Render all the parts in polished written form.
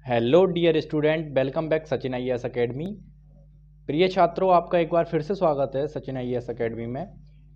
Hello dear student, welcome back Sachin IAS academy. प्रिय छात्रों, आपका एक बार फिर से स्वागत है सचिन आईएएस एकेडमी में।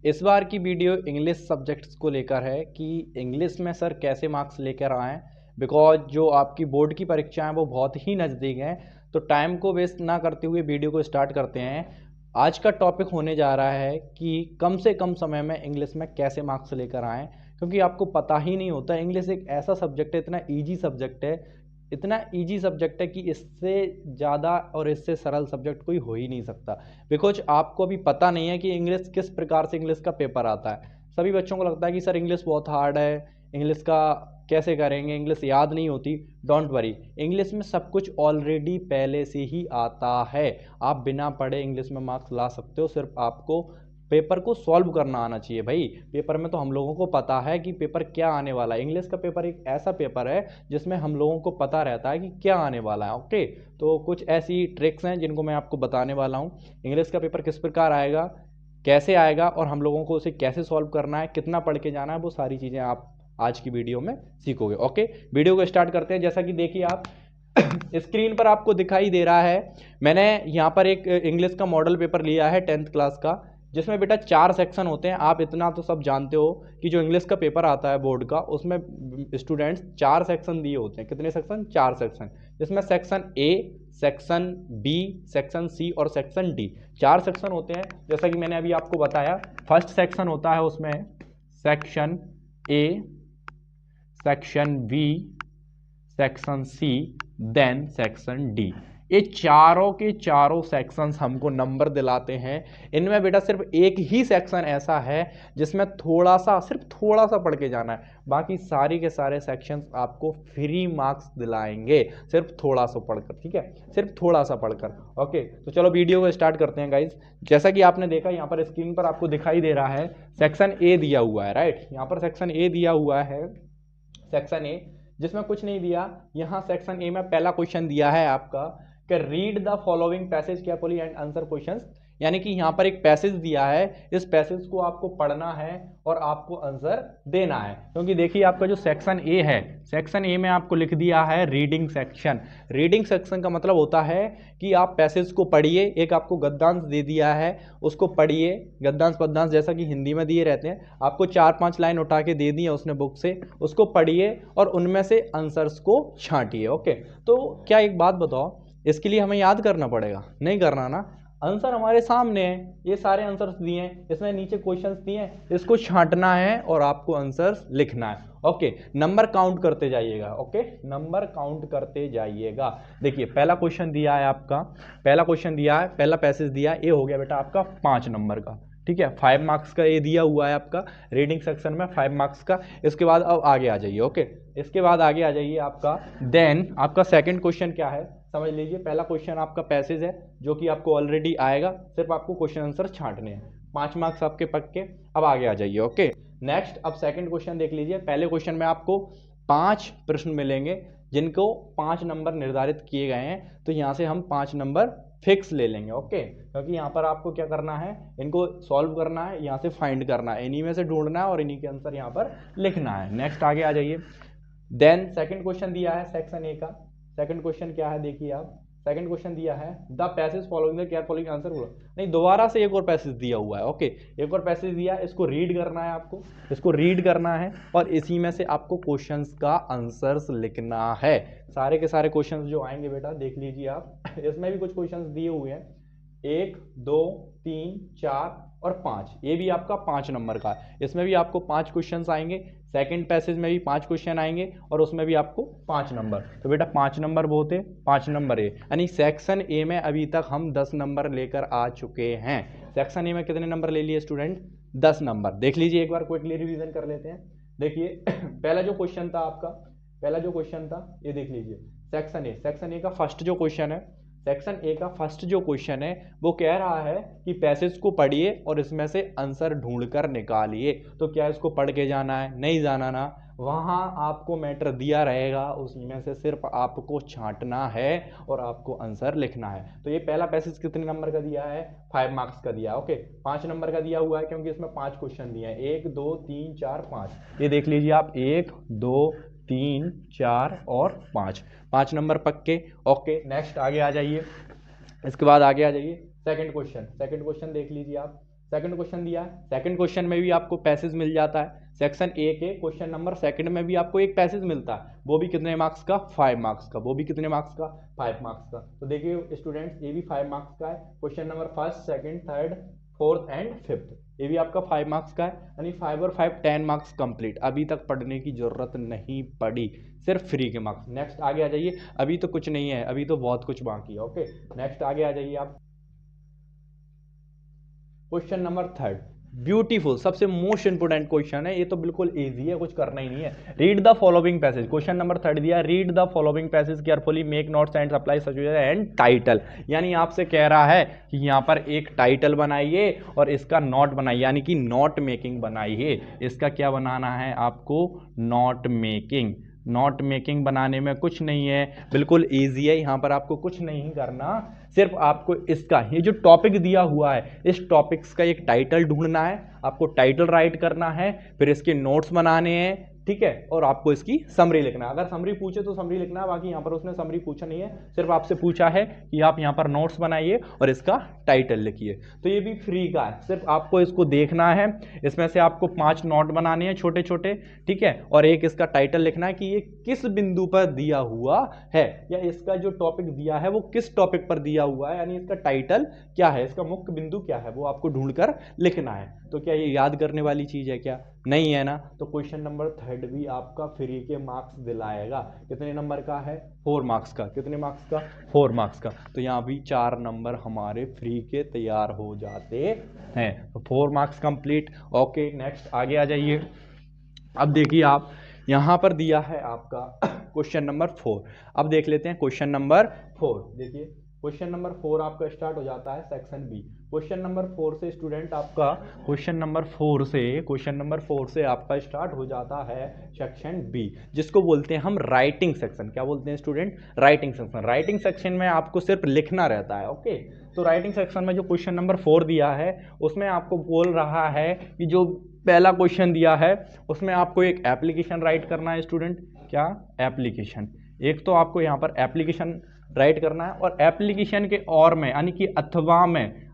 इस बार की वीडियो इंग्लिश सब्जेक्ट्स को लेकर है कि इंग्लिश में सर कैसे मार्क्स लेकर आएँ, बिकॉज जो आपकी बोर्ड की परीक्षा है वो बहुत ही नज़दीक हैं। तो टाइम को वेस्ट ना करते हुए वीडियो को स्टार्ट करते हैं। आज का टॉपिक होने जा रहा है कि कम से कम समय में इंग्लिश में कैसे मार्क्स लेकर आएँ, क्योंकि आपको पता ही नहीं होता। इंग्लिश एक ऐसा सब्जेक्ट है, इतना ईजी सब्जेक्ट है, इतना इजी सब्जेक्ट है कि इससे ज़्यादा और इससे सरल सब्जेक्ट कोई हो ही नहीं सकता। बिकॉज आपको अभी पता नहीं है कि इंग्लिश किस प्रकार से इंग्लिश का पेपर आता है। सभी बच्चों को लगता है कि सर इंग्लिश बहुत हार्ड है, इंग्लिश का कैसे करेंगे, इंग्लिश याद नहीं होती। डोंट वरी, इंग्लिश में सब कुछ ऑलरेडी पहले से ही आता है। आप बिना पढ़े इंग्लिश में मार्क्स ला सकते हो, सिर्फ आपको पेपर को सॉल्व करना आना चाहिए। भाई पेपर में तो हम लोगों को पता है कि पेपर क्या आने वाला है। इंग्लिश का पेपर एक ऐसा पेपर है जिसमें हम लोगों को पता रहता है कि क्या आने वाला है। ओके, तो कुछ ऐसी ट्रिक्स हैं जिनको मैं आपको बताने वाला हूँ। इंग्लिश का पेपर किस प्रकार आएगा, कैसे आएगा और हम लोगों को उसे कैसे सॉल्व करना है, कितना पढ़ के जाना है, वो सारी चीज़ें आप आज की वीडियो में सीखोगे। ओके, वीडियो को स्टार्ट करते हैं। जैसा कि देखिए आप स्क्रीन पर आपको दिखाई दे रहा है, मैंने यहाँ पर एक इंग्लिश का मॉडल पेपर लिया है 10th क्लास का, जिसमें बेटा 4 सेक्शन होते हैं। आप इतना तो सब जानते हो कि जो इंग्लिश का पेपर आता है बोर्ड का, उसमें स्टूडेंट्स 4 सेक्शन दिए होते हैं। कितने सेक्शन? 4 सेक्शन, जिसमें section A, section B, section C और सेक्शन डी, 4 सेक्शन होते हैं। जैसा कि मैंने अभी आपको बताया, फर्स्ट सेक्शन होता है उसमें section A, section B, section C, then section D. ये चारों के चारों सेक्शंस हमको नंबर दिलाते हैं। इनमें बेटा सिर्फ एक ही सेक्शन ऐसा है जिसमें थोड़ा सा, सिर्फ थोड़ा सा पढ़ के जाना है। बाकी सारी के सारे सेक्शंस आपको फ्री मार्क्स दिलाएंगे, सिर्फ थोड़ा सा पढ़कर। ठीक है, सिर्फ थोड़ा सा पढ़कर। ओके, तो चलो वीडियो को स्टार्ट करते हैं गाइज। जैसा कि आपने देखा, यहाँ पर स्क्रीन पर आपको दिखाई दे रहा है सेक्शन ए दिया हुआ है, राइट। यहाँ पर सेक्शन ए दिया हुआ है, सेक्शन ए जिसमें कुछ नहीं दिया। यहाँ सेक्शन ए में पहला क्वेश्चन दिया है आपका कि read the following passage carefully and answer questions. यानी कि यहाँ पर एक पैसेज दिया है, इस पैसेज को आपको पढ़ना है और आपको आंसर देना है। क्योंकि देखिए आपका जो सेक्शन ए है, सेक्शन ए में आपको लिख दिया है रीडिंग सेक्शन। रीडिंग सेक्शन का मतलब होता है कि आप पैसेज को पढ़िए। एक आपको गद्यांश दे दिया है, उसको पढ़िए। गद्यांश पद्यांश जैसा कि हिंदी में दिए रहते हैं, आपको 4-5 लाइन उठा के दे दी है उसने बुक से, उसको पढ़िए और उनमें से आंसर्स को छांटिए। ओके, तो क्या एक बात बताओ, इसके लिए हमें याद करना पड़ेगा? नहीं करना ना, आंसर हमारे सामने है, ये सारे आंसर्स दिए हैं, इसमें नीचे क्वेश्चंस दिए हैं, इसको छांटना है और आपको आंसर्स लिखना है। ओके, नंबर काउंट करते जाइएगा। ओके, नंबर काउंट करते जाइएगा। देखिए पहला क्वेश्चन दिया है आपका, पहला क्वेश्चन दिया है, पहला पैसेज दिया है, ये हो गया बेटा आपका 5 नंबर का। ठीक है, 5 मार्क्स का ये दिया हुआ है आपका रीडिंग सेक्शन में, 5 मार्क्स का। इसके बाद अब आगे आ जाइए। ओके, इसके बाद आगे आ जाइए आपका, देन आपका सेकंड क्वेश्चन क्या है समझ लीजिए। पहला क्वेश्चन आपका पैसेज है जो कि आपको ऑलरेडी आएगा, सिर्फ आपको क्वेश्चन आंसर छांटने हैं। 5 मार्क्स आपके पक्के। अब आगे आ जाइए। ओके, नेक्स्ट अब सेकंड क्वेश्चन देख लीजिए। पहले क्वेश्चन में आपको 5 प्रश्न मिलेंगे जिनको 5 नंबर निर्धारित किए गए हैं, तो यहाँ से हम 5 नंबर फिक्स ले लेंगे। ओके, क्योंकि यहाँ पर आपको क्या करना है, इनको सॉल्व करना है, यहाँ से फाइंड करना है, इन्हीं में से ढूंढना है और इन्हीं के आंसर यहाँ पर लिखना है। नेक्स्ट आगे आ जाइए। देन सेकंड क्वेश्चन दिया है सेक्शन ए का। सेकंड क्वेश्चन क्या है देखिए आप, सेकंड क्वेश्चन दिया है the passage following the carefully answer. नहीं, दोबारा से एक और पैसेज दिया हुआ है। ओके, एक और पैसेज दिया है, इसको रीड करना है आपको, इसको रीड करना है और इसी में से आपको क्वेश्चंस का आंसर्स लिखना है। सारे के सारे क्वेश्चंस जो आएंगे बेटा देख लीजिए आप, इसमें भी कुछ क्वेश्चंस दिए हुए हैं, 1, 2, 3, 4 और 5। ये भी आपका 5 नंबर का है, इसमें भी आपको 5 क्वेश्चंस आएंगे। सेकंड पैसेज में भी 5 क्वेश्चन आएंगे और उसमें भी आपको 5 नंबर। तो बेटा 5 नंबर वो थे, 5 नंबर ए, यानी सेक्शन ए में अभी तक हम 10 नंबर लेकर आ चुके हैं। सेक्शन ए में कितने नंबर ले लिए स्टूडेंट? 10 नंबर। देख लीजिए एक बार, क्विकली रिवीजन कर लेते हैं। देखिए पहला जो क्वेश्चन था आपका, पहला जो क्वेश्चन था ये देख लीजिए, सेक्शन ए का फर्स्ट जो क्वेश्चन है, सेक्शन ए का फर्स्ट जो क्वेश्चन है वो कह रहा है कि पैसेज को पढ़िए और इसमें से आंसर ढूंढकर निकालिए। तो क्या इसको पढ़ के जाना है? नहीं जाना ना, वहां आपको मैटर दिया रहेगा, उसमें से सिर्फ आपको छांटना है और आपको आंसर लिखना है। तो ये पहला पैसेज कितने नंबर का दिया है? 5 मार्क्स का दिया। ओके, 5 नंबर का दिया हुआ है क्योंकि इसमें 5 क्वेश्चन दिए हैं, 1, 2, 3, 4, 5। ये देख लीजिए आप, 1, 2, 3, 4 और 5 नंबर पक्के। ओके, नेक्स्ट आगे आ जाइए। इसके बाद आगे आ जाइए, सेकंड क्वेश्चन देख लीजिए आप। सेकंड क्वेश्चन दिया है, सेकंड क्वेश्चन में भी आपको पैसेज मिल जाता है। सेक्शन ए के क्वेश्चन नंबर सेकंड में भी आपको एक पैसेज मिलता है, वो भी कितने मार्क्स का, 5 मार्क्स का। वो भी कितने मार्क्स का, 5 मार्क्स का। तो देखिए स्टूडेंट्स, ये भी 5 मार्क्स का है। Question number first, second, third, fourth and fifth, ये भी आपका 5 मार्क्स का है। यानी 5 और 5 10 मार्क्स कंप्लीट। अभी तक पढ़ने की जरूरत नहीं पड़ी, सिर्फ फ्री के मार्क्स। नेक्स्ट आगे आ जाइए, अभी तो कुछ नहीं है, अभी तो बहुत कुछ बाकी है। ओके, नेक्स्ट आगे आ जाइए आप। क्वेश्चन नंबर थर्ड, ब्यूटीफुल, सबसे मोस्ट इंपोर्टेंट क्वेश्चन है ये, तो बिल्कुल इजी है, कुछ करना ही नहीं है। Read the following passage, question number third दिया, read the following passage carefully, make notes and supply suggestion and title. यानी आपसे कह रहा है कि यहाँ पर एक टाइटल बनाइए और इसका नोट बनाइए, यानी कि नोट मेकिंग बनाइए। इसका क्या बनाना है आपको, नोट मेकिंग। नोट मेकिंग बनाने में कुछ नहीं है, बिल्कुल इजी है। यहाँ पर आपको कुछ नहीं करना, सिर्फ आपको इसका ये जो टॉपिक दिया हुआ है, इस टॉपिक्स का एक टाइटल ढूंढना है, आपको टाइटल राइट करना है, फिर इसके नोट्स बनाने हैं, ठीक है, और आपको इसकी समरी लिखना है। अगर समरी पूछे तो समरी लिखना है, बाकी यहाँ पर उसने समरी पूछा नहीं है, सिर्फ आपसे पूछा है कि आप यहाँ पर नोट्स बनाइए और इसका टाइटल लिखिए। तो ये भी फ्री का है, सिर्फ आपको इसको देखना है। इसमें से आपको 5 नोट बनाने हैं छोटे छोटे, ठीक है, और एक इसका टाइटल लिखना है कि ये किस बिंदु पर दिया हुआ है, या इसका जो टॉपिक दिया है वो किस टॉपिक पर दिया हुआ है, यानी इसका टाइटल क्या है, इसका मुख्य बिंदु क्या है, वो आपको ढूंढकर लिखना है। तो क्या ये याद करने वाली चीज है क्या, नहीं है ना। तो क्वेश्चन नंबर थर्ड भी आपका फ्री के मार्क्स दिलाएगा। कितने नंबर का है, 4 मार्क्स का। कितने मार्क्स का, 4 मार्क्स का। तो यहाँ भी 4 नंबर हमारे फ्री के तैयार हो जाते हैं। तो 4 मार्क्स कंप्लीट। ओके, नेक्स्ट आगे आ जाइए। अब देखिए आप, यहाँ पर दिया है आपका क्वेश्चन नंबर 4। अब देख लेते हैं क्वेश्चन नंबर 4। देखिए क्वेश्चन नंबर 4 आपका स्टार्ट हो जाता है सेक्शन बी। क्वेश्चन नंबर 4 से स्टूडेंट आपका क्वेश्चन नंबर 4 से आपका स्टार्ट हो जाता है सेक्शन बी, जिसको बोलते हैं हम राइटिंग सेक्शन। क्या बोलते हैं student, writing section. Writing section में आपको सिर्फ लिखना रहता है। ओके, तो राइटिंग सेक्शन में जो क्वेश्चन नंबर 4 दिया है, उसमें आपको बोल रहा है कि जो पहला क्वेश्चन दिया है उसमें आपको एक एप्लीकेशन राइट करना है स्टूडेंट। क्या, एप्लीकेशन। एक तो आपको यहाँ पर एप्लीकेशन राइट करना है, और एप्लीकेशन के और में यानी कि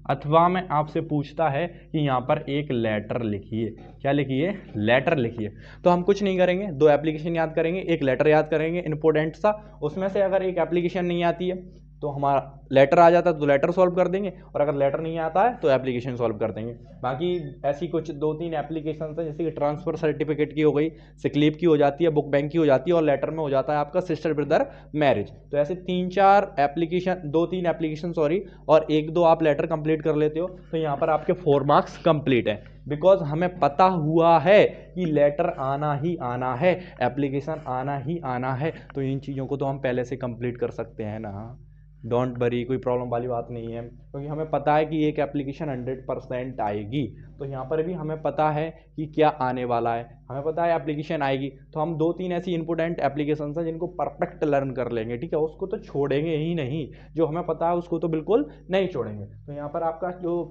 अथवा में आपसे पूछता है कि यहाँ पर एक लेटर लिखिए। क्या लिखिए, लेटर लिखिए। तो हम कुछ नहीं करेंगे, 2 एप्लीकेशन याद करेंगे, एक लेटर याद करेंगे इंपोर्टेंट सा। उसमें से अगर एक एप्लीकेशन नहीं आती है तो हमारा लेटर आ जाता है तो लेटर सॉल्व कर देंगे, और अगर लेटर नहीं आता है तो एप्लीकेशन सॉल्व कर देंगे। बाकी ऐसी कुछ 2-3 एप्लीकेशन है, जैसे कि ट्रांसफर सर्टिफिकेट की हो गई, सिक की हो जाती है, बुक बैंक की हो जाती है, और लेटर में हो जाता है आपका सिस्टर ब्रदर मैरिज। तो ऐसे 3-4 एप्लीकेशन, 2-3 एप्लीकेशन सॉरी, और 1-2 आप लेटर कंप्लीट कर लेते हो, तो यहाँ पर आपके 4 मार्क्स कंप्लीट है। बिकॉज हमें पता हुआ है कि लेटर आना ही आना है, एप्लीकेशन आना ही आना है, तो इन चीज़ों को तो हम पहले से कंप्लीट कर सकते हैं ना। डोंट वरी, कोई प्रॉब्लम वाली बात नहीं है, क्योंकि हमें पता है कि एक एप्लीकेशन 100% आएगी। तो यहाँ पर भी हमें पता है कि क्या आने वाला है, हमें पता है एप्लीकेशन आएगी, तो हम 2-3 ऐसी इंपोर्टेंट एप्लीकेशन हैं जिनको परफेक्ट लर्न कर लेंगे, ठीक है, उसको तो छोड़ेंगे ही नहीं, जो हमें पता है उसको तो बिल्कुल नहीं छोड़ेंगे। तो यहाँ पर आपका जो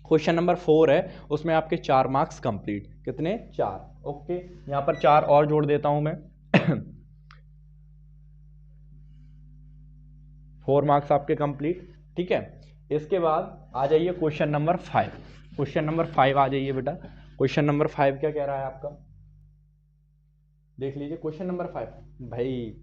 क्वेश्चन नंबर 4 है उसमें आपके 4 मार्क्स कंप्लीट। कितने, 4। ओके, यहाँ पर 4 और जोड़ देता हूं मैं 4 मार्क्स आपके कंप्लीट, ठीक है। इसके बाद आ जाइए क्वेश्चन नंबर 5। क्वेश्चन नंबर 5 आ जाइए बेटा। क्वेश्चन नंबर 5 क्या कह रहा है आपका, देख लीजिए। क्वेश्चन नंबर 5 भाई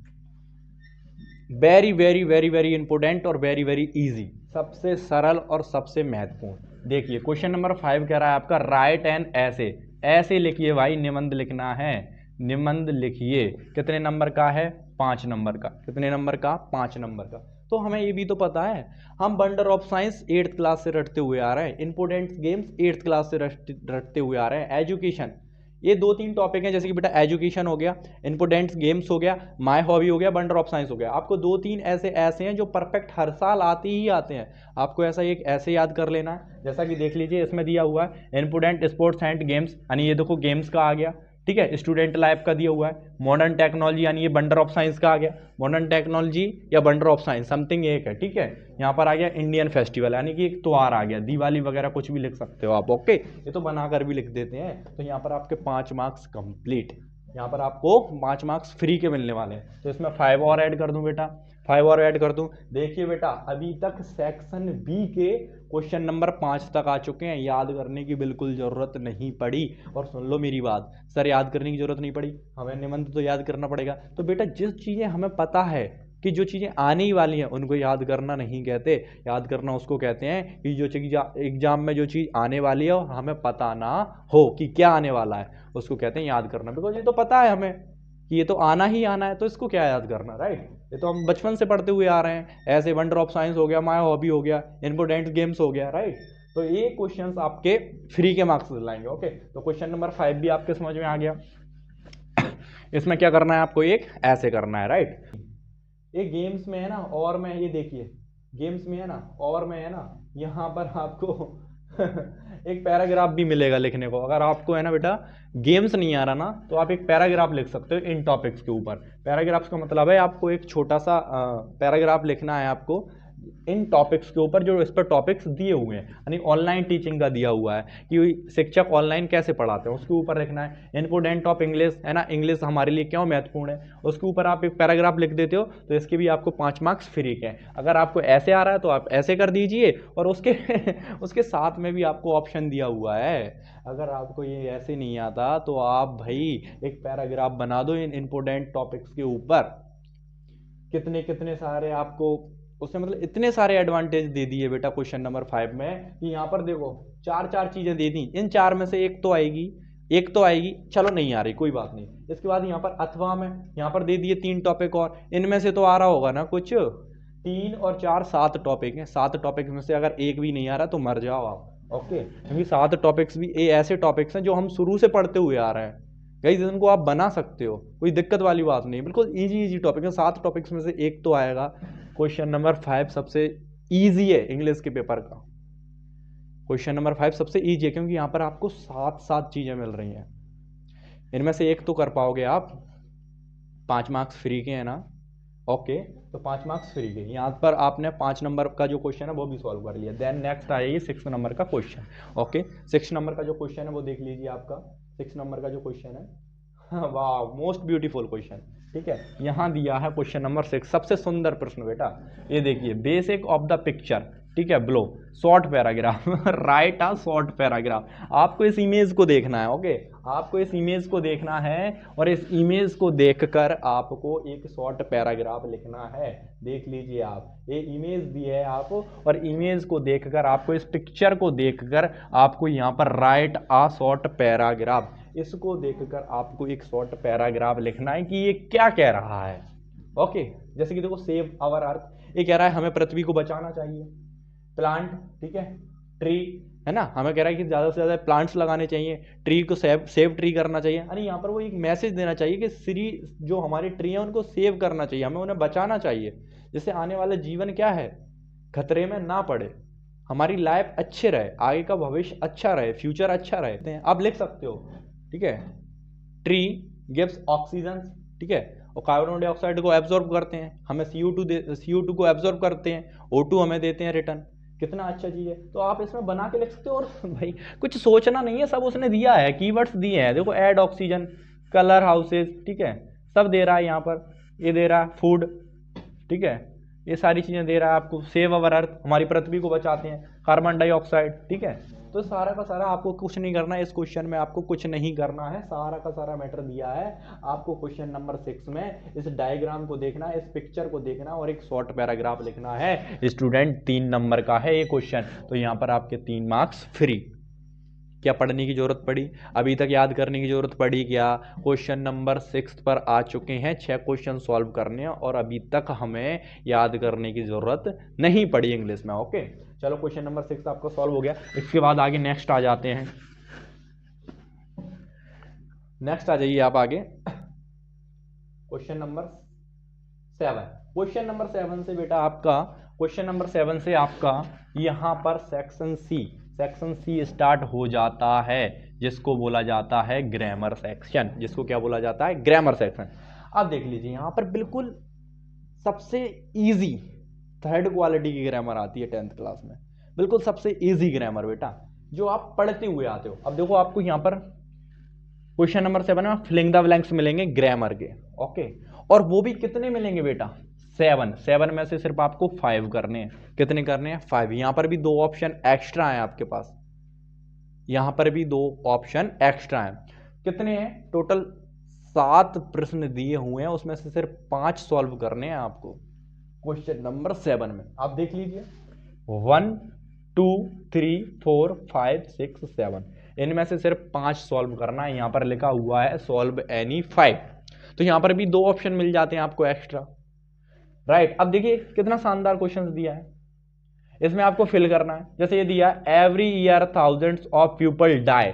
very very very very important और वेरी वेरी इजी, सबसे सरल और सबसे महत्वपूर्ण। देखिए क्वेश्चन नंबर 5 कह रहा है आपका राइट एन ऐसे। ऐसे लिखिए भाई, निबंध लिखना है, निबंध लिखिए। कितने नंबर का है, 5 नंबर का। कितने नंबर का, 5 नंबर का। तो हमें ये भी तो पता है, हम wonder of science 8th class से रटते हुए आ रहे हैं, इंपोर्टेंट गेम्स 8th क्लास से रटते हुए आ रहे हैं, एजुकेशन, ये 2-3 टॉपिक हैं, जैसे कि बेटा एजुकेशन हो गया, इंपोर्टेंट गेम्स हो गया, माय हॉबी हो गया, वंडर ऑफ साइंस हो गया। आपको 2-3 ऐसे हैं जो परफेक्ट हर साल आते ही आते हैं, आपको ऐसा एक ऐसे याद कर लेना है। जैसा कि देख लीजिए इसमें दिया हुआ है इंपोर्टेंट स्पोर्ट्स एंड गेम्स, यानी ये देखो गेम्स का आ गया, ठीक है। स्टूडेंट लाइफ का दिया हुआ है, मॉडर्न टेक्नोलॉजी यानी ये वंडर ऑफ साइंस का आ गया, मॉडर्न टेक्नोलॉजी या वंडर ऑफ साइंस समथिंग एक है, ठीक है। यहाँ पर आ गया इंडियन फेस्टिवल, यानी कि एक त्योहार आ गया, दिवाली वगैरह कुछ भी लिख सकते हो आप। ओके, ये तो बनाकर भी लिख देते हैं। तो यहाँ पर आपके 5 मार्क्स कंप्लीट, यहाँ पर आपको 5 मार्क्स फ्री के मिलने वाले हैं। तो इसमें 5 और ऐड कर दूं बेटा, 5 और ऐड कर दूं। देखिए बेटा अभी तक सेक्शन बी के क्वेश्चन नंबर 5 तक आ चुके हैं, याद करने की बिल्कुल जरूरत नहीं पड़ी। और सुन लो मेरी बात, सर याद करने की जरूरत नहीं पड़ी, हमें निबंध तो याद करना पड़ेगा। तो बेटा जिस चीजें हमें पता है कि जो चीजें आने ही वाली हैं उनको याद करना नहीं कहते, याद करना उसको कहते हैं कि जो चीज एग्जाम में जो चीज आने वाली है और हमें पता ना हो कि क्या आने वाला है, उसको कहते हैं याद करना। बिकॉज ये तो पता है हमें कि ये तो आना ही आना है, तो इसको क्या याद करना, राइट। ये तो हम बचपन से पढ़ते हुए आ रहे हैं, ऐसे वंडर ऑफ साइंस हो गया, माय हॉबी हो गया, इम्पोर्टेंट गेम्स हो गया, राइट। तो ये क्वेश्चंस आपके फ्री के मार्क्स दिलाएंगे। ओके, तो क्वेश्चन नंबर 5 भी आपके समझ में आ गया। इसमें क्या करना है आपको, एक ऐसे करना है, राइट। ये गेम्स में है ना, और में ये देखिए गेम्स में है ना, और में है ना, यहाँ पर आपको एक पैराग्राफ भी मिलेगा लिखने को। अगर आपको है ना बेटा गेम्स नहीं आ रहा ना, तो आप एक पैराग्राफ लिख सकते हो इन टॉपिक्स के ऊपर। पैराग्राफ्स का मतलब है आपको एक छोटा सा पैराग्राफ लिखना है आपको इन टॉपिक्स के ऊपर, जो इस पर टॉपिक्स दिए हुए हैं, यानी ऑनलाइन टीचिंग का दिया हुआ है कि शिक्षक ऑनलाइन कैसे पढ़ाते हैं, उसके ऊपर लिखना है। इम्पोर्टेंट ऑफ इंग्लिश है ना, इंग्लिश हमारे लिए क्यों महत्वपूर्ण है, उसके ऊपर आप एक पैराग्राफ लिख देते हो, तो इसके भी आपको 5 मार्क्स फ्री के हैं। अगर आपको ऐसे आ रहा है तो आप ऐसे कर दीजिए, और उसके उसके साथ में भी आपको ऑप्शन दिया हुआ है। अगर आपको ये ऐसे नहीं आता तो आप भाई एक पैराग्राफ बना दो इन इंपोर्टेंट टॉपिक्स के ऊपर। कितने कितने सारे आपको उसने मतलब इतने सारे एडवांटेज दे दिए बेटा क्वेश्चन नंबर 5 में, कि यहाँ पर देखो 4 चीजें दे दी, इन 4 में से एक तो आएगी, एक तो आएगी, चलो नहीं आ रही कोई बात नहीं। इसके बाद यहाँ पर अथवा में यहाँ पर दे दिए 3 टॉपिक, और इनमें से तो आ रहा होगा ना कुछ, 3 और 4 7 टॉपिक हैं। 7 टॉपिक में से अगर एक भी नहीं आ रहा तो मर जाओ आप। ओके, क्योंकि 7 टॉपिक्स भी ऐसे टॉपिक्स हैं जो हम शुरू से पढ़ते हुए आ रहे हैं, गाइस इनको आप बना सकते हो, कोई दिक्कत वाली बात नहीं, बिल्कुल इजी इजी टॉपिक है। 7 टॉपिक्स में से एक तो आएगा। क्वेश्चन नंबर 5 सबसे इजी है इंग्लिश के पेपर का। क्वेश्चन नंबर 5 सबसे इजी है क्योंकि यहाँ पर आपको 7 चीजें मिल रही हैं, इनमें से एक तो कर पाओगे आप। 5 मार्क्स फ्री के हैं ना, ओके। तो 5 मार्क्स फ्री के, यहाँ पर आपने 5 नंबर का जो क्वेश्चन है वो भी सॉल्व कर लिया। देन नेक्स्ट आएगी 6 नंबर का क्वेश्चन। ओके, 6 नंबर का जो क्वेश्चन है वो देख लीजिए आपका। 6 नंबर का जो क्वेश्चन है, वाह मोस्ट ब्यूटीफुल क्वेश्चन, ठीक है। यहाँ दिया है क्वेश्चन नंबर 6, सबसे सुंदर प्रश्न बेटा। ये देखिए, बेसिक ऑफ द पिक्चर, ठीक है, blow short paragraph right a short paragraph. आपको इस इमेज को देखना है, ओके, आपको इस इमेज को देखना है, और इस इमेज को देखकर आपको एक शॉर्ट पैराग्राफ लिखना है। देख लीजिए आप, ये इमेज दी है आप, और इमेज को देखकर आपको, इस पिक्चर को देखकर आपको यहाँ पर राइट अ शॉर्ट पैराग्राफ, इसको देखकर आपको एक शॉर्ट पैराग्राफ लिखना है कि ये क्या कह रहा है। ओके, जैसे कि देखो सेव आवर अर्थ, ये कह रहा है हमें पृथ्वी को बचाना चाहिए। प्लांट, ठीक है, ट्री है ना, हमें कह रहा है कि ज्यादा से ज्यादा प्लांट्स लगाने चाहिए, ट्री को सेव ट्री करना चाहिए, यानी यहाँ पर वो एक मैसेज देना चाहिए कि श्री जो हमारे ट्री है उनको सेव करना चाहिए, हमें उन्हें बचाना चाहिए, जिससे आने वाला जीवन क्या है, खतरे में ना पड़े, हमारी लाइफ अच्छे रहे, आगे का भविष्य अच्छा रहे, फ्यूचर अच्छा रहे। आप लिख सकते हो, ठीक है। ट्री गिव्स ऑक्सीजन, ठीक है, और कार्बन डाइऑक्साइड को एब्जॉर्ब करते हैं, हमें CO2 को एब्जॉर्ब करते हैं, O2 हमें देते हैं रिटर्न। कितना अच्छा चीज है, तो आप इसमें बना के लिख सकते हो। और भाई कुछ सोचना नहीं है, सब उसने दिया है, कीवर्ड्स दिए हैं, देखो ऐड ऑक्सीजन, कलर हाउसेज, ठीक है, सब दे रहा है यहाँ पर। ये दे रहा है फूड, ठीक है, ये सारी चीजें दे रहा है आपको। सेव अवर अर्थ, हमारी पृथ्वी को बचाते हैं, कार्बन डाइऑक्साइड, ठीक है। तो सारा का सारा आपको कुछ नहीं करना है, इस क्वेश्चन में आपको कुछ नहीं करना है, सारा का सारा मैटर दिया है आपको। क्वेश्चन नंबर 6 में इस डायग्राम को देखना है, इस पिक्चर को देखना और एक शॉर्ट पैराग्राफ लिखना है। स्टूडेंट 3 नंबर का है ये क्वेश्चन, तो यहाँ पर आपके 3 मार्क्स फ्री। क्या पढ़ने की जरूरत पड़ी, अभी तक याद करने की जरूरत पड़ी क्या? क्वेश्चन नंबर 6 पर आ चुके हैं, 6 क्वेश्चन सॉल्व करने, और अभी तक हमें याद करने की जरूरत नहीं पड़ी इंग्लिश में। ओके, चलो क्वेश्चन नंबर 6 आपका सॉल्व हो गया। इसके बाद आगे नेक्स्ट आ जाते हैं, नेक्स्ट आ जाइए आप आगे। क्वेश्चन नंबर 7, क्वेश्चन नंबर 7 से बेटा आपका, क्वेश्चन नंबर 7 से आपका यहाँ पर सेक्शन सी स्टार्ट हो जाता है, जिसको बोला जाता है ग्रामर सेक्शन। जिसको क्या बोला जाता है? Grammar section. अब देख लीजिए यहाँ पर बिल्कुल सबसे इजी 3rd क्वालिटी की ग्रामर आती है 10th क्लास में, बिल्कुल सबसे इजी ग्रामर बेटा, जो आप पढ़ते हुए आते हो। अब देखो आपको यहाँ पर क्वेश्चन नंबर 7 में फिलिंग द ब्लैंक्स मिलेंगे ग्रामर के, ओके। और वो भी कितने मिलेंगे बेटा, 7 में से सिर्फ आपको 5 करने हैं। कितने करने हैं, 5। यहां पर भी 2 ऑप्शन एक्स्ट्रा है आपके पास, यहां पर भी 2 ऑप्शन एक्स्ट्रा है। कितने हैं टोटल, 7 प्रश्न दिए हुए हैं, उसमें से सिर्फ 5 सॉल्व करने हैं आपको क्वेश्चन नंबर 7 में। आप देख लीजिए 1 2 3 4 5 6 7, इनमें से सिर्फ 5 सॉल्व करना है। यहां पर लिखा हुआ है सॉल्व एनी 5, तो यहां पर भी 2 ऑप्शन मिल जाते हैं आपको एक्स्ट्रा, राइट। अब देखिए कितना शानदार क्वेश्चन दिया है, इसमें आपको फिल करना है। जैसे ये दिया every year thousands of people die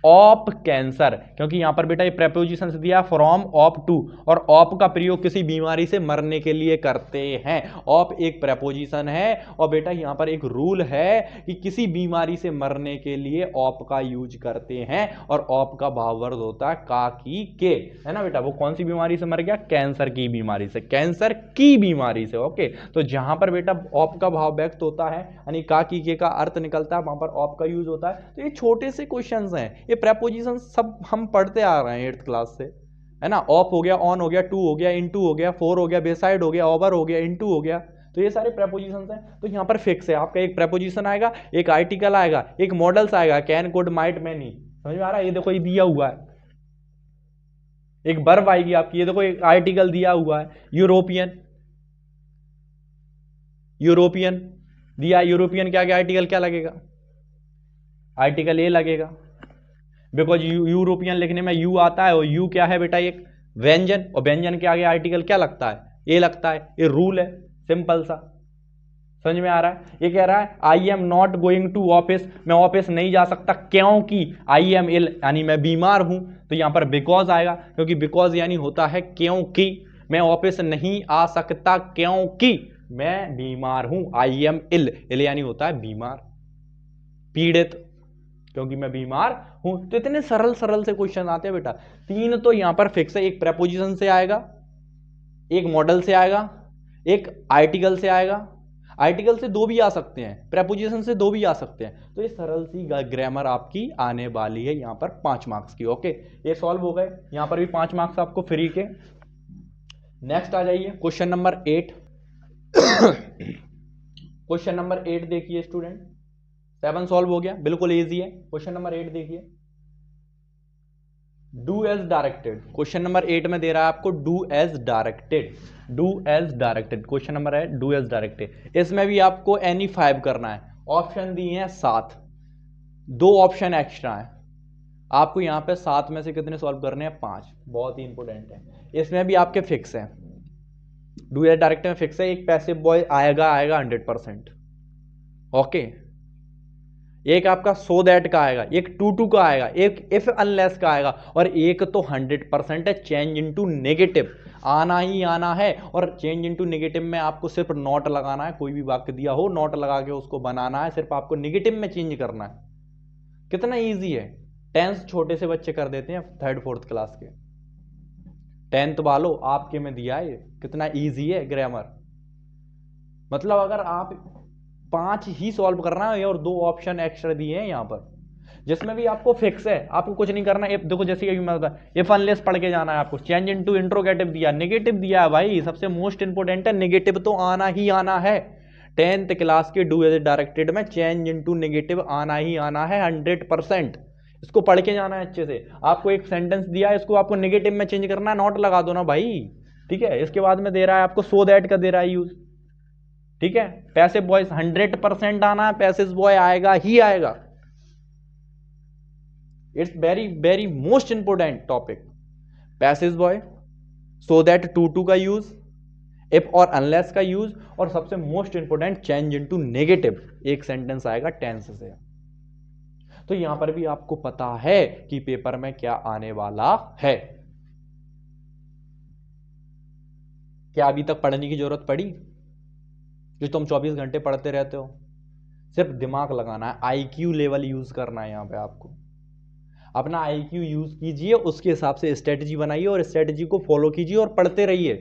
of cancer, क्योंकि यहां पर बेटा ये प्रेपोजिशन से दिया फ्रॉम ऑफ टू, और ऑफ का प्रयोग किसी बीमारी से मरने के लिए करते हैं। ऑफ एक प्रेपोजिशन है, और बेटा यहां पर एक रूल है कि किसी बीमारी से मरने के लिए ऑफ का यूज करते हैं, और ऑफ का भाववर्ग होता है का की के, है ना बेटा। वो कौन सी बीमारी से मर गया, कैंसर की बीमारी से, कैंसर की बीमारी से, ओके। तो जहां पर बेटा ऑफ का भाव व्यक्त होता है यानी का की के का अर्थ निकलता है, वहां पर ऑफ का यूज होता है। तो ये छोटे से क्वेश्चंस हैं, ये प्रेपोजिशन सब हम पढ़ते आ रहे हैं 8th क्लास से, है ना। ऑफ हो गया, ऑन हो गया, टू हो गया, इनटू हो गया, फोर हो गया, बेसाइड हो गया, ओवर हो गया, इनटू हो गया। तो ये सारे प्रेपोजिशंस हैं। तो यहां पर फिक्स है, आपका एक प्रेपोजिशन आएगा, एक आर्टिकल आएगा, एक मॉडल्स आएगा, कैन, कुड, माइट, मैनी, समझ में आ रहा है। ये देखो ये दिया हुआ है, एक वर्ब आएगी आपकी, ये देखो एक आर्टिकल दिया हुआ है, यूरोपियन, यूरोपियन दिया, यूरोपियन क्या, आर्टिकल क्या लगेगा, आर्टिकल ए लगेगा, बिकॉज यूरोपियन लिखने में यू आता है, और यू क्या है बेटा, एक व्यंजन, और व्यंजन के आगे आर्टिकल क्या लगता है, ए लगता है। ये रूल है, सिंपल सा, समझ में आ रहा है। ये कह रहा है I am not going to office, मैं ऑफिस नहीं जा सकता क्योंकि आई एम इल, यानी मैं बीमार हूं। तो यहां पर बिकॉज आएगा, क्योंकि बिकॉज यानी होता है क्योंकि, मैं ऑफिस नहीं आ सकता क्योंकि मैं बीमार हूं, आई एम इल, इल यानी होता है बीमार, पीड़ित, क्योंकि मैं बीमार हूं। तो इतने सरल सरल से क्वेश्चन आते हैं बेटा। 3 तो यहां पर फिक्स है, एक प्रेपोजिशन से आएगा, एक मॉडल से आएगा, एक आर्टिकल से आएगा। आर्टिकल से 2 भी आ सकते हैं, प्रेपोजिशन से 2 भी आ सकते हैं। तो ये सरल सी ग्रामर आपकी आने वाली है यहां पर 5 मार्क्स की, ओके। ये सॉल्व हो गए, यहां पर भी 5 मार्क्स आपको फ्री के। नेक्स्ट आ जाइए क्वेश्चन नंबर 8। क्वेश्चन नंबर 8 देखिए स्टूडेंट, 7 सॉल्व हो गया, बिल्कुल इजी है। क्वेश्चन नंबर 8 देखिए, do as directed. Question number 8 में दे रहा है आपको do as directed, do as directed question number है, डू एज डायरेक्टेड। इसमें भी आपको एनी 5 करना है, ऑप्शन दिए हैं 7, 2 ऑप्शन एक्स्ट्रा है। आपको यहां पे 7 में से कितने सॉल्व करने हैं, 5, बहुत ही इंपॉर्टेंट है। इसमें भी आपके फिक्स है, डू एज डायरेक्टेड में फिक्स है, एक पैसिव बॉय आएगा 100%, ओके। एक आपका सो दैट का आएगा, एक टू टू का आएगा, एक इफ अनलेस का आएगा, और एक तो 100% है चेंज इनटू नेगेटिव, आना ही आना है। और चेंज इनटू नेगेटिव में आपको सिर्फ नॉट लगाना है, कोई भी वाक्य दिया हो नॉट लगा के उसको बनाना है, सिर्फ आपको नेगेटिव में चेंज करना है। कितना इजी है, टेंस छोटे से बच्चे कर देते हैं 3rd 4th क्लास के, 10th वालों आपके में दिया है, कितना इजी है ग्रामर। मतलब अगर आप 5 ही सॉल्व करना है, और 2 ऑप्शन एक्स्ट्रा दिए हैं यहां पर, जिसमें भी आपको फिक्स है, आपको कुछ नहीं करना। इफ देखो जैसे कि मैं बता, इफ अनलेस पढ़ के जाना है आपको, चेंज इनटू इंट्रोगेटिव दिया, नेगेटिव दिया है भाई, सबसे मोस्ट इंपोर्टेंट है, नेगेटिव तो आना ही आना है। 10th क्लास के डू एज डायरेक्टेड में चेंज इनटू नेगेटिव आना ही आना है 100%। इसको पढ़ के जाना है अच्छे से। आपको एक सेंटेंस दिया है, इसको आपको नेगेटिव में चेंज करना है, नॉट लगा दो ना भाई, ठीक है। इसके बाद में दे रहा है आपको सो दैट का दे रहा है यूज, ठीक है। पैसिव वॉइस 100% आना है, पैसिव बॉय आएगा ही आएगा। It's very very most important topic, passive voice, so that to too का यूज, इफ और अनलेस का यूज, और सबसे most important change into negative, एक सेंटेंस आएगा टेंस से। तो यहां पर भी आपको पता है कि पेपर में क्या आने वाला है। क्या अभी तक पढ़ने की जरूरत पड़ी, जो तुम 24 घंटे पढ़ते रहते हो? सिर्फ दिमाग लगाना है, आईक्यू लेवल यूज करना है। यहां पे आपको अपना आईक्यू यूज कीजिए, उसके हिसाब से स्ट्रेटजी बनाइए, और स्ट्रेटजी को फॉलो कीजिए और पढ़ते रहिए।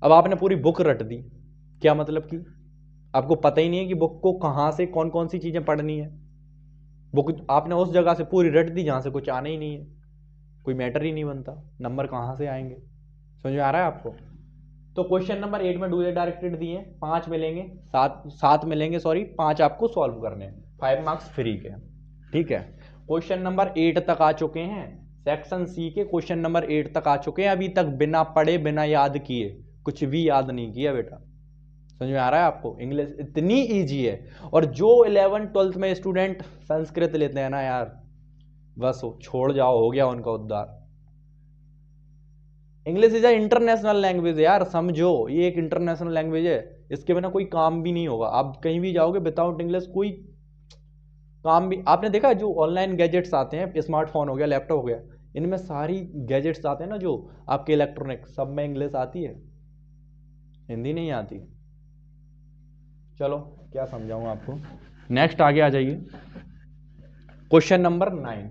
अब आपने पूरी बुक रट दी, क्या मतलब कि आपको पता ही नहीं है कि बुक को कहां से कौन कौन सी चीजें पढ़नी है। बुक आपने उस जगह से पूरी रट दी जहाँ से कुछ आना ही नहीं है, कोई मैटर ही नहीं बनता, नंबर कहाँ से आएंगे। समझ में आ रहा है आपको। तो क्वेश्चन नंबर 8 में डू ए डायरेक्टेड दिए हैं, 5 मिलेंगे, 7 मिलेंगे, सॉरी 5 आपको सॉल्व करने हैं, 5 मार्क्स फ्री के। ठीक है, क्वेश्चन नंबर 8 तक आ चुके हैं, सेक्शन सी के क्वेश्चन नंबर 8 तक आ चुके हैं, अभी तक बिना पढ़े बिना याद किए कुछ भी याद नहीं किया बेटा। समझ में आ रहा है आपको, इंग्लिश इतनी इजी है। और जो 11 12th में स्टूडेंट संस्कृत लेते हैं ना यार, बस वो छोड़ जाओ, हो गया उनका उद्धार। इंग्लिश इज इंटरनेशनल लैंग्वेज है यार, समझो ये एक इंटरनेशनल लैंग्वेज है, इसके बिना कोई काम भी नहीं होगा। आप कहीं भी जाओगे विदाउट इंग्लिश कोई काम भी, आपने देखा जो ऑनलाइन गैजेट्स आते हैं, स्मार्टफोन हो गया, लैपटॉप हो गया, इनमें सारी गैजेट्स आते हैं ना जो आपके इलेक्ट्रॉनिक, सब में इंग्लिश आती है, हिंदी नहीं आती। चलो क्या समझाऊं आपको, नेक्स्ट आगे आ जाइए। Question number 9,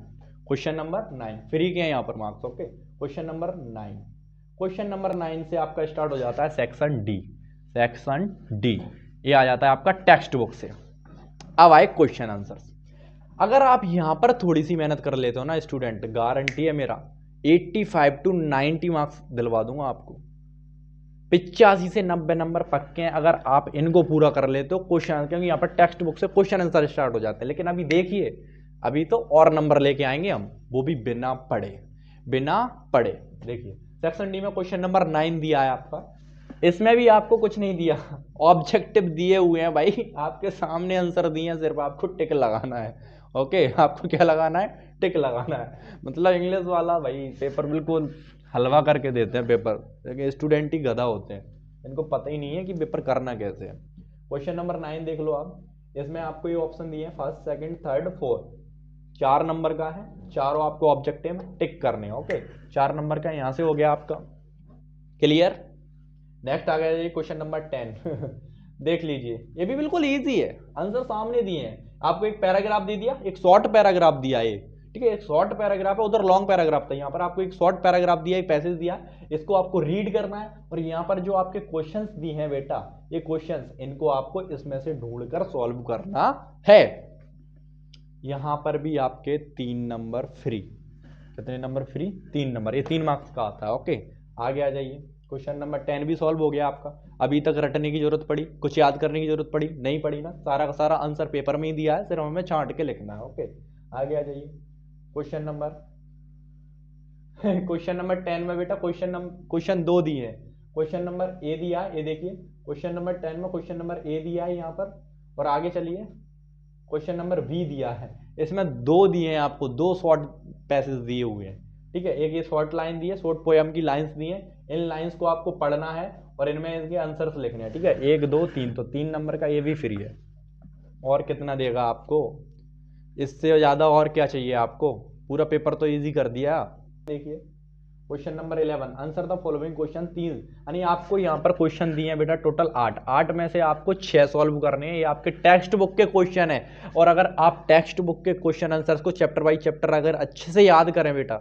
question number 9 free के हैं यहाँ पर marks. Okay, question number 9, question number 9 से आपका स्टार्ट हो जाता है सेक्शन डी। सेक्शन डी ये आ जाता है आपका टेक्स्ट बुक से। अब आए क्वेश्चन आंसर्स। अगर आप यहां पर थोड़ी सी मेहनत कर लेते हो ना स्टूडेंट, गारंटी है मेरा 85 to 90 मार्क्स दिलवा दूंगा आपको। 85 से 90 नंबर पक्के हैं अगर आप इनको पूरा कर लेते हो क्वेश्चन, क्योंकि यहाँ पर टेक्स्ट बुक से क्वेश्चन आंसर स्टार्ट हो जाते हैं। लेकिन अभी देखिए, अभी तो और नंबर लेके आएंगे हम, वो भी बिना पढ़े, बिना पढ़े। देखिए सेक्शन डी में क्वेश्चन नंबर 9 दिया है आपका, इसमें भी आपको कुछ नहीं दिया, ऑब्जेक्टिव दिए हुए हैं भाई, आपके सामने आंसर दिए हैं, सिर्फ आपको टिक लगाना है। ओके, आपको क्या लगाना है, टिक लगाना है। मतलब इंग्लिश वाला भाई पेपर बिल्कुल हलवा करके देते हैं पेपर, लेकिन स्टूडेंट ही गधा होते हैं, इनको पता ही नहीं है कि पेपर करना कैसे है। क्वेश्चन नंबर 9 देख लो आप, इसमें आपको ये ऑप्शन दिए हैं first second third fourth, 4 number का है, चारों आपको ऑब्जेक्टिव टिक करने हैं। ओके, 4 नंबर का यहां से हो गया आपका क्लियर। नेक्स्ट आ गया क्वेश्चन नंबर 10 देख लीजिए, ये भी बिल्कुल इजी है, आंसर सामने दिए हैं आपको, एक पैराग्राफ दे दिया, एक शॉर्ट पैराग्राफ दिया है, ठीक है, एक शॉर्ट पैराग्राफ है, उधर लॉन्ग पैराग्राफ था, यहाँ पर आपको एक शॉर्ट पैराग्राफ दिया, एक पैसेज दिया, इसको आपको रीड करना है। और यहाँ पर जो आपके क्वेश्चंस दिए हैं बेटा, ये क्वेश्चंस इनको आपको इसमें से ढूंढकर सॉल्व करना है। यहां पर भी आपके 3 नंबर फ्री। कितने नंबर फ्री, 3 नंबर, ये 3 मार्क्स का आता है। ओके, आगे आ जाइए, क्वेश्चन नंबर 10 भी सॉल्व हो गया आपका। अभी तक रटने की जरूरत पड़ी, कुछ याद करने की जरूरत पड़ी नहीं पड़ी ना, सारा का सारा आंसर पेपर में ही दिया है, सिर्फ हमें छांट के लिखना है। ओके, आगे आ जाइए, क्वेश्चन नंबर क्वेश्चन नंबर 10 में बेटा क्वेश्चन 2 दिए हैं, क्वेश्चन नंबर ए दिया है, ये देखिए क्वेश्चन नंबर 10 में क्वेश्चन नंबर ए दिया है यहाँ पर, और आगे चलिए क्वेश्चन नंबर बी दिया है, इसमें 2 दिए हैं आपको, 2 शॉर्ट पैसेज दिए हुए हैं, ठीक है, एक ये शॉर्ट लाइन दी है, शॉर्ट पोयम की लाइंस दी हैं, इन लाइंस को आपको पढ़ना है और इनमें इसके आंसर्स लिखने हैं, ठीक है, 1 2 3, तो 3 नंबर का ये भी फ्री है। और कितना देगा आपको, इससे ज्यादा और क्या चाहिए आपको, पूरा पेपर तो इजी कर दिया। देखिए question number 11, answer the following question 3, यानी आपको यहाँ पर क्वेश्चन दिए हैं बेटा टोटल 8 में से आपको 6 सॉल्व करने हैं, ये आपके टेक्स्ट बुक के क्वेश्चन है। और अगर आप टेक्स्ट बुक के क्वेश्चन आंसर्स को चैप्टर बाई चैप्टर अगर अच्छे से याद करें बेटा,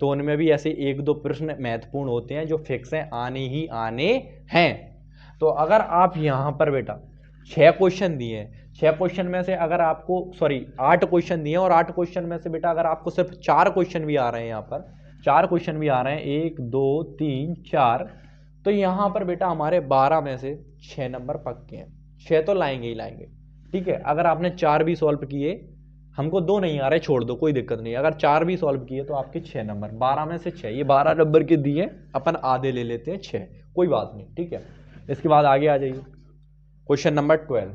तो उनमें भी ऐसे 1-2 प्रश्न महत्वपूर्ण होते हैं जो फिक्स हैं, आने ही आने हैं। तो अगर आप यहाँ पर बेटा 6 क्वेश्चन दिए हैं, 6 क्वेश्चन में से अगर आपको 8 क्वेश्चन दिए, और 8 क्वेश्चन में से बेटा अगर आपको सिर्फ 4 क्वेश्चन भी आ रहे हैं, यहाँ पर 4 क्वेश्चन भी आ रहे हैं, 1 2 3 4, तो यहाँ पर बेटा हमारे 12 में से 6 नंबर पक्के हैं, 6 तो लाएंगे ही लाएंगे, ठीक है। अगर आपने 4 भी सॉल्व किए, हमको 2 नहीं आ रहे, छोड़ दो कोई दिक्कत नहीं, अगर 4 भी सॉल्व किए तो आपके 6 नंबर, 12 में से 6, ये 12 नंबर के दिए, अपन आधे ले लेते हैं 6, कोई बात नहीं, ठीक है। इसके बाद आगे आ जाइए, क्वेश्चन नंबर 12,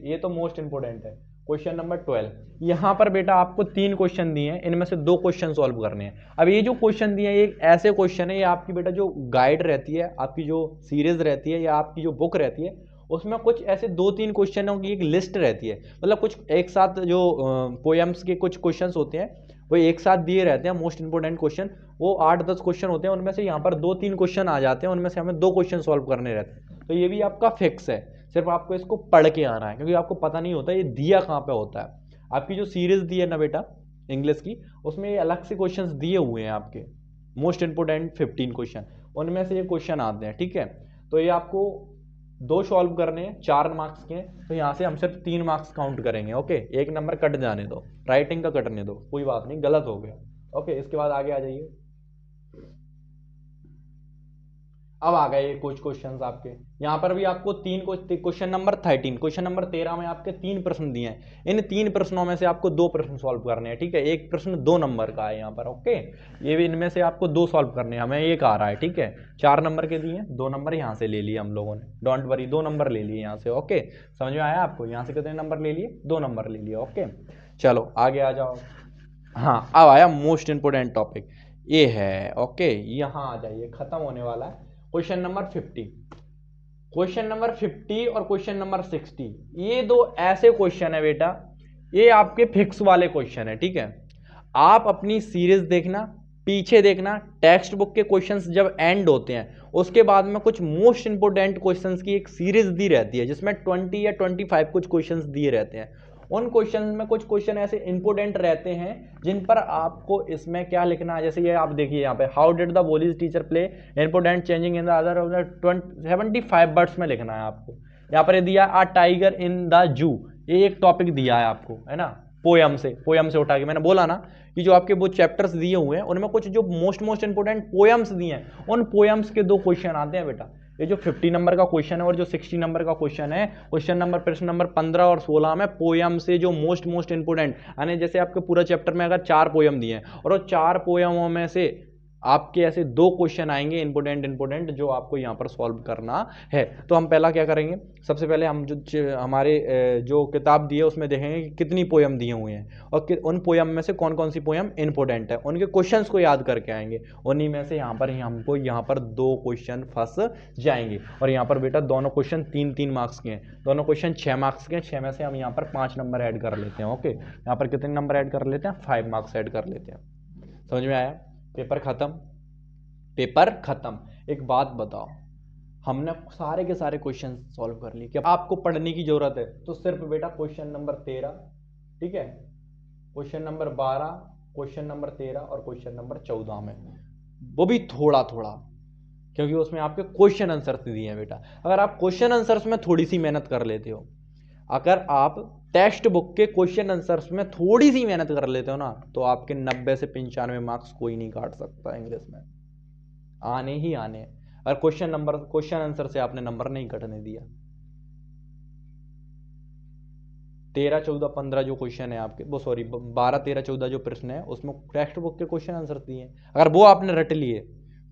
ये तो मोस्ट इंपोर्टेंट है। क्वेश्चन नंबर 12, यहां पर बेटा आपको 3 क्वेश्चन दिए हैं, इनमें से 2 क्वेश्चन सॉल्व करने हैं। अब ये जो क्वेश्चन दिए हैं, ये ऐसे क्वेश्चन है, ये आपकी बेटा जो गाइड रहती है, आपकी जो सीरीज रहती है या आपकी जो बुक रहती है, उसमें कुछ ऐसे 2-3 क्वेश्चनों की एक लिस्ट रहती है, मतलब कुछ एक साथ जो पोएम्स के कुछ क्वेश्चंस होते हैं वो एक साथ दिए रहते हैं, मोस्ट इंपोर्टेंट क्वेश्चन, वो 8-10 क्वेश्चन होते हैं, उनमें से यहाँ पर 2-3 क्वेश्चन आ जाते हैं, उनमें से हमें 2 क्वेश्चन सॉल्व करने रहते हैं। तो ये भी आपका फिक्स है, सिर्फ आपको इसको पढ़ के आना है, क्योंकि आपको पता नहीं होता ये दिया कहाँ पे होता है। आपकी जो सीरीज दी है ना बेटा इंग्लिश की, उसमें ये अलग से क्वेश्चंस दिए हुए हैं आपके, मोस्ट इंपोर्टेंट 15 क्वेश्चन, उनमें से ये क्वेश्चन आते हैं, ठीक है। तो ये आपको 2 सॉल्व करने हैं, 4 मार्क्स के, तो यहाँ से हम सिर्फ 3 मार्क्स काउंट करेंगे। ओके, 1 नंबर कट जाने दो, राइटिंग का कटने दो, कोई बात नहीं, गलत हो गया। ओके, इसके बाद आगे आ जाइए। अब आ गए कुछ क्वेश्चंस आपके, यहाँ पर भी आपको क्वेश्चन नंबर 13, क्वेश्चन नंबर 13 में आपके 3 प्रश्न दिए हैं। इन 3 प्रश्नों में से आपको 2 प्रश्न सॉल्व करने हैं, ठीक है। एक प्रश्न 2 नंबर का है यहाँ पर। ओके, ये भी इनमें से आपको 2 सॉल्व करने हैं, हमें एक आ रहा है, ठीक है। 4 नंबर के दिए, 2 नंबर यहाँ से ले लिए हम लोगों ने, डोंट वरी, 2 नंबर ले लिए यहाँ से। ओके, समझ में आया आपको? यहाँ से कितने नंबर ले लिए? 2 नंबर ले लिए। ओके, चलो आगे आ जाओ। हाँ, अब आया मोस्ट इंपोर्टेंट टॉपिक, ये है। ओके, यहाँ आ जाइए, खत्म होने वाला है। क्वेश्चन नंबर 50, क्वेश्चन नंबर 50 और क्वेश्चन नंबर 60, ये 2 ऐसे क्वेश्चन है बेटा, ये आपके फिक्स वाले क्वेश्चन है, ठीक है। आप अपनी सीरीज देखना, पीछे देखना, टेक्स्ट बुक के क्वेश्चंस जब एंड होते हैं उसके बाद में कुछ मोस्ट इंपोर्टेंट क्वेश्चंस की एक सीरीज दी रहती है, जिसमें 20 या 25 कुछ क्वेश्चंस दिए रहते हैं। उन क्वेश्चन में कुछ क्वेश्चन ऐसे इंपोर्टेंट रहते हैं जिन पर आपको इसमें क्या लिखना है। जैसे ये आप देखिए यहाँ पे, how did the bollies teacher play important changing in the other 75 words में लिखना है आपको। यहाँ पर ये दिया आ टाइगर इन द जू, ये एक टॉपिक दिया है आपको, है ना, पोयम से उठा के। मैंने बोला ना कि जो आपके वो चैप्टर्स दिए हुए हैं उनमें कुछ जो मोस्ट इंपोर्टेंट पोयम्स दिए हैं, उन पोयम्स के 2 क्वेश्चन आते हैं बेटा। ये जो 50 नंबर का क्वेश्चन है और जो 60 नंबर का क्वेश्चन है, प्रश्न नंबर 15 और 16 में पोयम से जो मोस्ट इंपोर्टेंट, यानी जैसे आपके पूरा चैप्टर में अगर 4 पोयम दिए हैं और वो 4 पोयमों में से आपके ऐसे 2 क्वेश्चन आएंगे इंपोर्टेंट, जो आपको यहाँ पर सॉल्व करना है। तो हम पहला क्या करेंगे, सबसे पहले हम जो हमारे जो किताब दी है उसमें देखेंगे कि कितनी पोयम दिए हुए हैं और उन पोयम में से कौन कौन सी पोयम इंपोर्टेंट है, उनके क्वेश्चंस को याद करके आएंगे। उन्हीं में से हमको यहाँ पर 2 क्वेश्चन फंस जाएंगे। और यहाँ पर बेटा दोनों क्वेश्चन 3-3 मार्क्स के हैं, दोनों क्वेश्चन 6 मार्क्स के हैं। 6 में से हम यहाँ पर 5 नंबर ऐड कर लेते हैं। ओके, यहाँ पर कितने नंबर ऐड कर लेते हैं? 5 मार्क्स ऐड कर लेते हैं। समझ में आया? पेपर खत्म। एक बात बताओ, हमने सारे के सारे क्वेश्चन सॉल्व कर लिए, कि आपको पढ़ने की जरूरत है तो सिर्फ बेटा क्वेश्चन नंबर 13, ठीक है, क्वेश्चन नंबर 12, क्वेश्चन नंबर 13 और क्वेश्चन नंबर 14 में, वो भी थोड़ा थोड़ा, क्योंकि उसमें आपके क्वेश्चन आंसर्स दिए हैं बेटा। अगर आप क्वेश्चन आंसर्स में थोड़ी सी मेहनत कर लेते हो, अगर आप टेक्स्ट बुक के क्वेश्चन आंसर्स में थोड़ी सी मेहनत कर लेते हो ना, तो आपके 90 से 95 मार्क्स कोई नहीं काट सकता इंग्लिश में, आने ही आने। और क्वेश्चन आंसर से आपने नंबर नहीं कटने दिया। 13, 14, 15 जो क्वेश्चन है आपके, वो सॉरी 12, 13, 14 जो प्रश्न है उसमें टेक्स्ट बुक के क्वेश्चन आंसर दिए हैं, अगर वो आपने रट लिए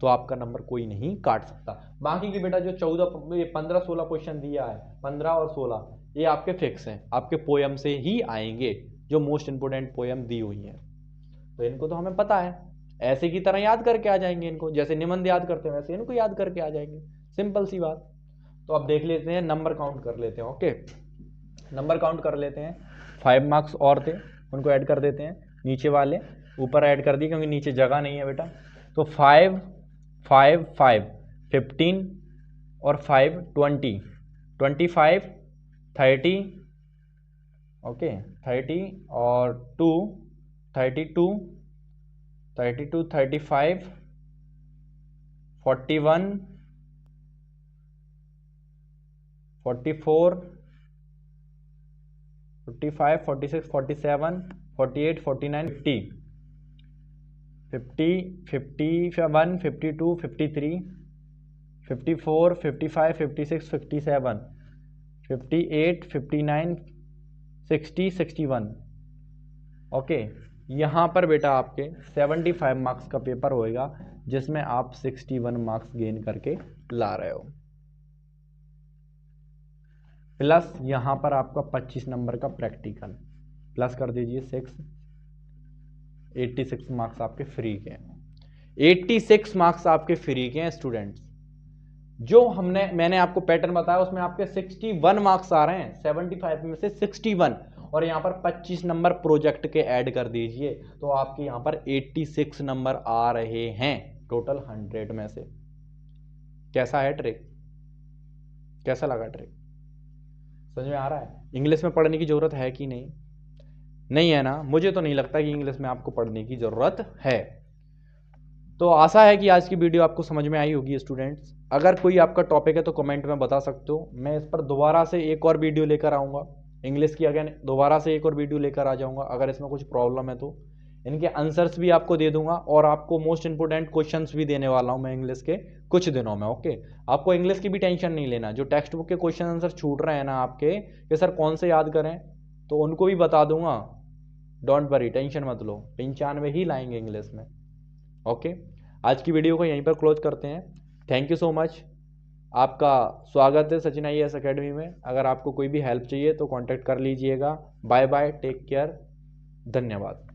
तो आपका नंबर कोई नहीं काट सकता। बाकी की बेटा जो 15, 16 क्वेश्चन दिया है, 15 और 16 ये आपके फिक्स हैं, आपके पोयम से ही आएंगे, जो मोस्ट इंपोर्टेंट पोयम दी हुई है। तो इनको तो हमें पता है, ऐसे की तरह याद करके आ जाएंगे इनको, जैसे निबंध याद करते हैं वैसे इनको याद करके आ जाएंगे, सिंपल सी बात। तो अब देख लेते हैं, नंबर काउंट कर लेते हैं। ओके, नंबर काउंट कर लेते हैं। 5 मार्क्स और थे, उनको ऐड कर देते हैं, नीचे वाले ऊपर ऐड कर दिए क्योंकि नीचे जगह नहीं है बेटा। तो 5, 5, 5, 15 और 5, 20, 25, 30, ओके 30 और 2, 32, 32, 35, 41, 44, 45, 46, 47, 48, 49, 50, 50, 51, 52, 53, 54, 55, 56, 57, 58, 59, 60, 61। ओके, यहाँ पर बेटा आपके 75 मार्क्स का पेपर होएगा, जिसमें आप 61 मार्क्स गेन करके ला रहे हो, प्लस यहाँ पर आपका 25 नंबर का प्रैक्टिकल, प्लस कर दीजिए 6, 86 मार्क्स आपके फ्री के हैं। 86 मार्क्स आपके फ्री के हैं स्टूडेंट्स। जो मैंने आपको पैटर्न बताया उसमें आपके 61 मार्क्स आ रहे हैं, 75 में से 61, और यहाँ पर 25 नंबर प्रोजेक्ट के ऐड कर दीजिए, तो आपके यहाँ पर 86 नंबर आ रहे हैं टोटल 100 में से। कैसा है ट्रिक? कैसा लगा ट्रिक? समझ में आ रहा है? इंग्लिश में पढ़ने की जरूरत है कि नहीं? नहीं है ना? मुझे तो नहीं लगता कि इंग्लिश में आपको पढ़ने की जरूरत है। तो आशा है कि आज की वीडियो आपको समझ में आई होगी स्टूडेंट्स। अगर कोई आपका टॉपिक है तो कमेंट में बता सकते हो, मैं इस पर दोबारा से एक और वीडियो लेकर आऊँगा इंग्लिश की। अगेन दोबारा से एक और वीडियो लेकर आ जाऊँगा। अगर इसमें कुछ प्रॉब्लम है तो इनके आंसर्स भी आपको दे दूंगा और आपको मोस्ट इंपोर्टेंट क्वेश्चंस भी देने वाला हूं मैं इंग्लिश के कुछ दिनों में। ओके, आपको इंग्लिश की भी टेंशन नहीं लेना। जो टेक्स्ट बुक के क्वेश्चन आंसर छूट रहे हैं ना आपके कि सर कौन से याद करें, तो उनको भी बता दूंगा। डोंट वरी, टेंशन मत लो, 95 ही लाएंगे इंग्लिश में। ओके, आज की वीडियो को यहीं पर क्लोज करते हैं। Thank you so much. आपका स्वागत है सचिन IAS अकेडमी में। अगर आपको कोई भी हेल्प चाहिए तो कांटेक्ट कर लीजिएगा। बाय बाय, टेक केयर, धन्यवाद।